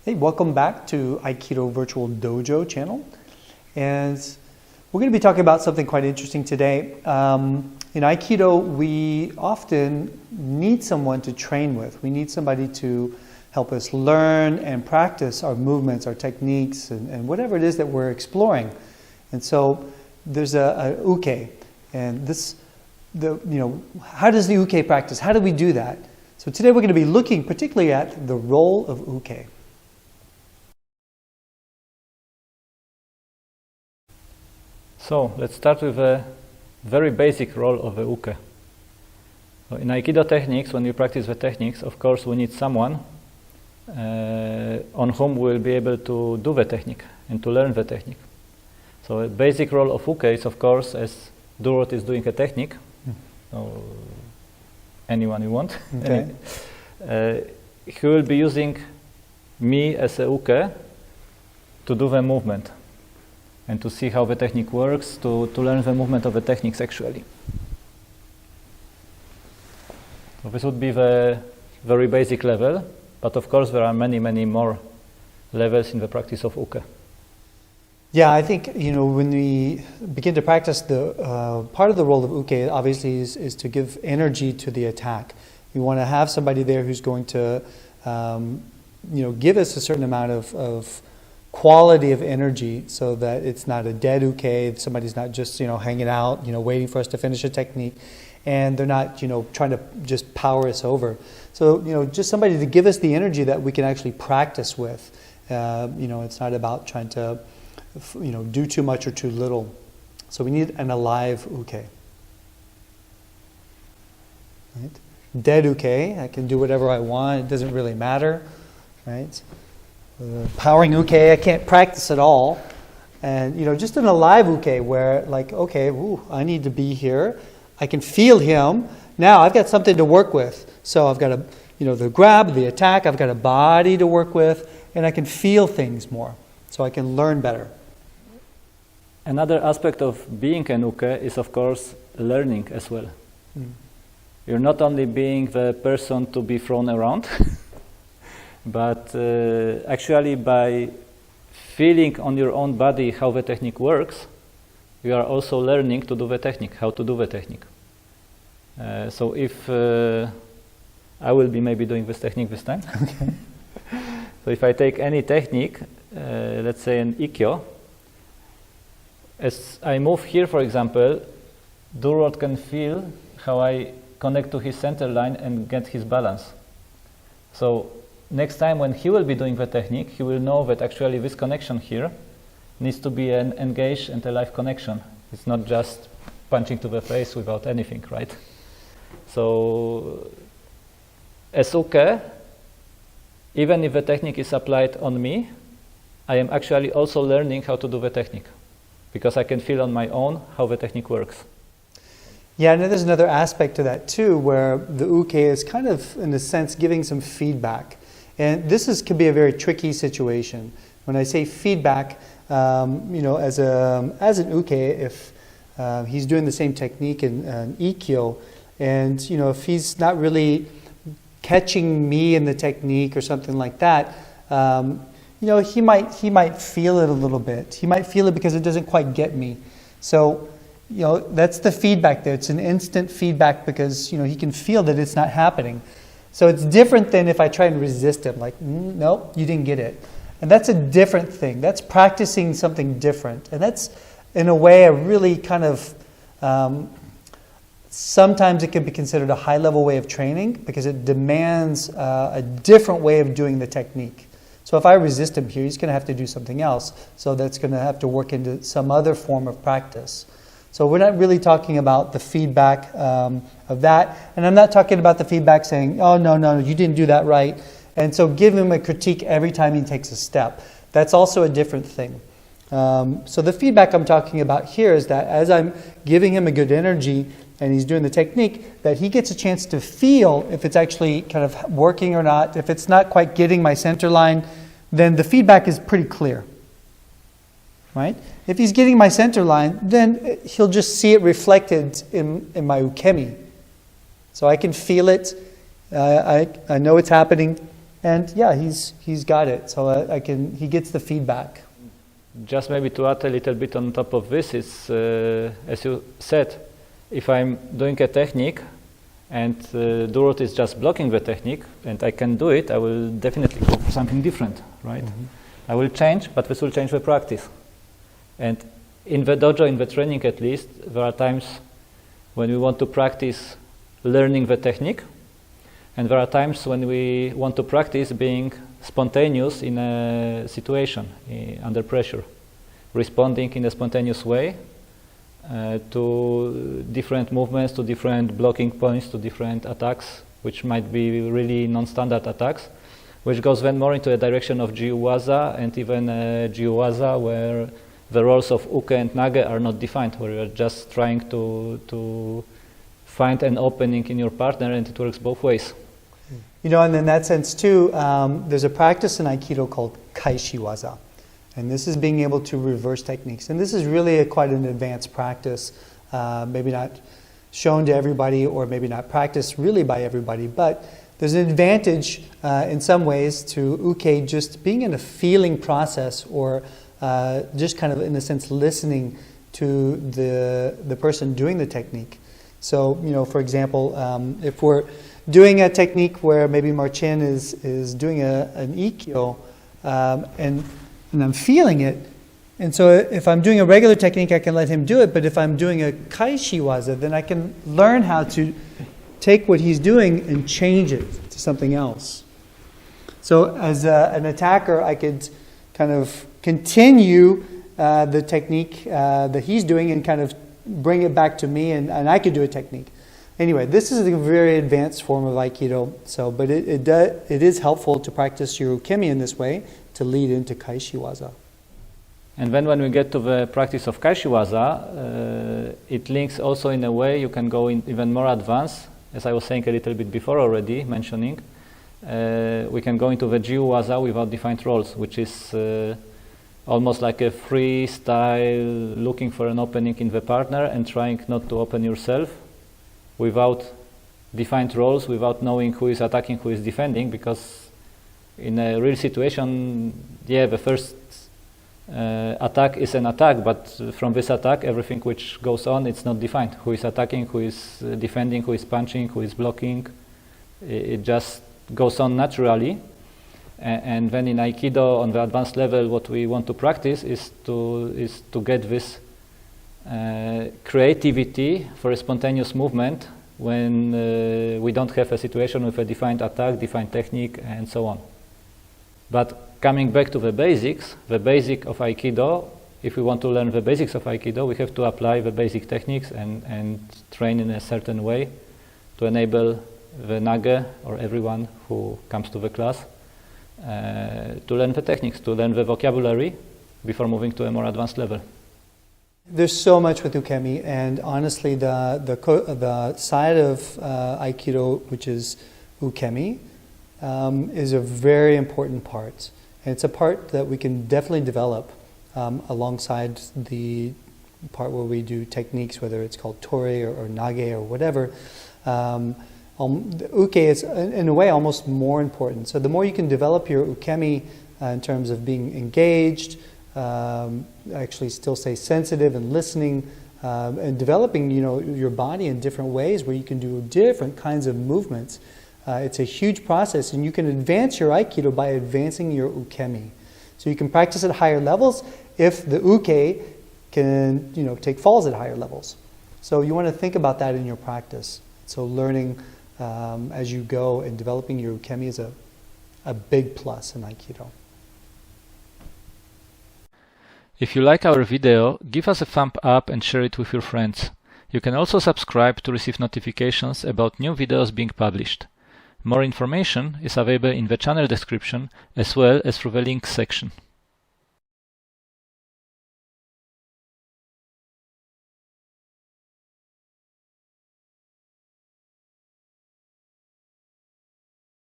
Hey, welcome back to Aikido Virtual Dojo channel. And we're going to be talking about something quite interesting today. In Aikido, we often need someone to train with. We need somebody to help us learn and practice our movements, our techniques, and whatever it is that we're exploring. And so there's a uke. And how does the uke practice? How do we do that? So today we're going to be looking particularly at the role of uke. So let's start with a very basic role of the uke. So in Aikido techniques, when we practice the techniques, of course we need someone on whom we will be able to do the technique and to learn the technique. So a basic role of uke is, of course, as Durward is doing a technique, so anyone you want, Okay. he will be using me as a uke to do the movement and to see how the technique works, to learn the movement of the techniques actually. So this would be the very basic level, but of course there are many, many more levels in the practice of uke. Yeah, I think, when we begin to practice, the part of the role of uke obviously is to give energy to the attack. We want to have somebody there who's going to, give us a certain amount of quality of energy, so that it's not a dead uke. Somebody's not just hanging out, waiting for us to finish a technique, and they're not trying to just power us over. So just somebody to give us the energy that we can actually practice with. It's not about trying to do too much or too little. So we need an alive uke. Right? Dead uke, I can do whatever I want. It doesn't really matter, right? Powering uke, I can't practice at all. And just an alive uke where I need to be here. I can feel him. Now I've got something to work with. So I've got the grab, the attack, I've got a body to work with, and I can feel things more. So I can learn better. Another aspect of being an uke is, of course, learning as well. You're not only being the person to be thrown around, but actually by feeling on your own body how the technique works, you are also learning to do the technique, how to do the technique. So if I will be maybe doing this technique this time. Okay. So if I take any technique, let's say an ikkyo, as I move here, for example, Durward can feel how I connect to his center line and get his balance. So next time when he will be doing the technique, he will know that actually this connection here needs to be an engaged and alive connection. It's not just punching to the face without anything, right? So as uke, even if the technique is applied on me, I am actually also learning how to do the technique, because I can feel on my own how the technique works. Yeah, and there's another aspect to that too, where the uke is kind of, in a sense, giving some feedback. And this can be a very tricky situation. When I say feedback, as an uke, if he's doing the same technique in ikkyo, and if he's not really catching me in the technique or something like that, he might feel it a little bit. He might feel it because it doesn't quite get me. So that's the feedback there. It's an instant feedback because he can feel that it's not happening. So it's different than if I try and resist him, like, no, you didn't get it. And that's a different thing. That's practicing something different. And that's, in a way, a really kind of, sometimes it can be considered a high-level way of training because it demands a different way of doing the technique. So if I resist him here, he's going to have to do something else. So that's going to have to work into some other form of practice. So we're not really talking about the feedback of that. And I'm not talking about the feedback saying, oh, no, you didn't do that right. And so give him a critique every time he takes a step. That's also a different thing. So the feedback I'm talking about here is that as I'm giving him a good energy and he's doing the technique, that he gets a chance to feel if it's actually kind of working or not. If it's not quite getting my center line, then the feedback is pretty clear. Right? If he's getting my center line, then he'll just see it reflected in my ukemi. So I can feel it. I know it's happening. And yeah, he's got it. So he gets the feedback. Just maybe to add a little bit on top of this, it's as you said, if I'm doing a technique and Durward is just blocking the technique and I can do it, I will definitely go for something different, right? I will change, but this will change the practice. And in the dojo, in the training at least, there are times when we want to practice learning the technique, and there are times when we want to practice being spontaneous in a situation, under pressure, responding in a spontaneous way to different movements, to different blocking points, to different attacks, which might be really non-standard attacks, which goes then more into a direction of jiu-waza and even jiu-waza where the roles of uke and nage are not defined, where you're just trying to find an opening in your partner, and it works both ways. You know, and in that sense too, there's a practice in Aikido called kaishiwaza. And this is being able to reverse techniques. And this is really quite an advanced practice, maybe not shown to everybody or maybe not practiced really by everybody, but there's an advantage in some ways to uke just being in a feeling process or just kind of in a sense listening to the person doing the technique. So, you know, for example, if we're doing a technique where maybe Marcin is doing an ikkyo and I'm feeling it, and so if I'm doing a regular technique, I can let him do it, but if I'm doing a kaishiwaza, then I can learn how to take what he's doing and change it to something else. So as an attacker, I could kind of continue the technique that he's doing and kind of bring it back to me, and I could do a technique. Anyway, this is a very advanced form of Aikido, so, but it is helpful to practice your ukemi in this way to lead into kaishiwaza. And then when we get to the practice of kaishiwaza, it links also in a way you can go in even more advanced, as I was saying a little bit before already, mentioning. We can go into the jiu-waza without defined roles, which is almost like a freestyle, looking for an opening in the partner and trying not to open yourself without defined roles, without knowing who is attacking, who is defending, because in a real situation, yeah, the first attack is an attack, but from this attack, everything which goes on, it's not defined. Who is attacking, who is defending, who is punching, who is blocking. It just goes on naturally. And then in Aikido, on the advanced level, what we want to practice is to get this creativity for a spontaneous movement when we don't have a situation with a defined attack, defined technique, and so on. But coming back to the basics, the basic of Aikido, if we want to learn the basics of Aikido, we have to apply the basic techniques and train in a certain way to enable the nage, or everyone who comes to the class, to learn the techniques, to learn the vocabulary before moving to a more advanced level. There's so much with ukemi, and honestly, the side of Aikido, which is ukemi, is a very important part. And it's a part that we can definitely develop alongside the part where we do techniques, whether it's called tori or nage or whatever. Uke is, in a way, almost more important. So the more you can develop your ukemi in terms of being engaged, actually still stay sensitive and listening, and developing, your body in different ways where you can do different kinds of movements. It's a huge process, and you can advance your Aikido by advancing your ukemi. So you can practice at higher levels if the uke can, take falls at higher levels. So you want to think about that in your practice. So learning as you go and developing your ukemi is a big plus in Aikido. If you like our video, give us a thumb up and share it with your friends. You can also subscribe to receive notifications about new videos being published. More information is available in the channel description as well as through the links section.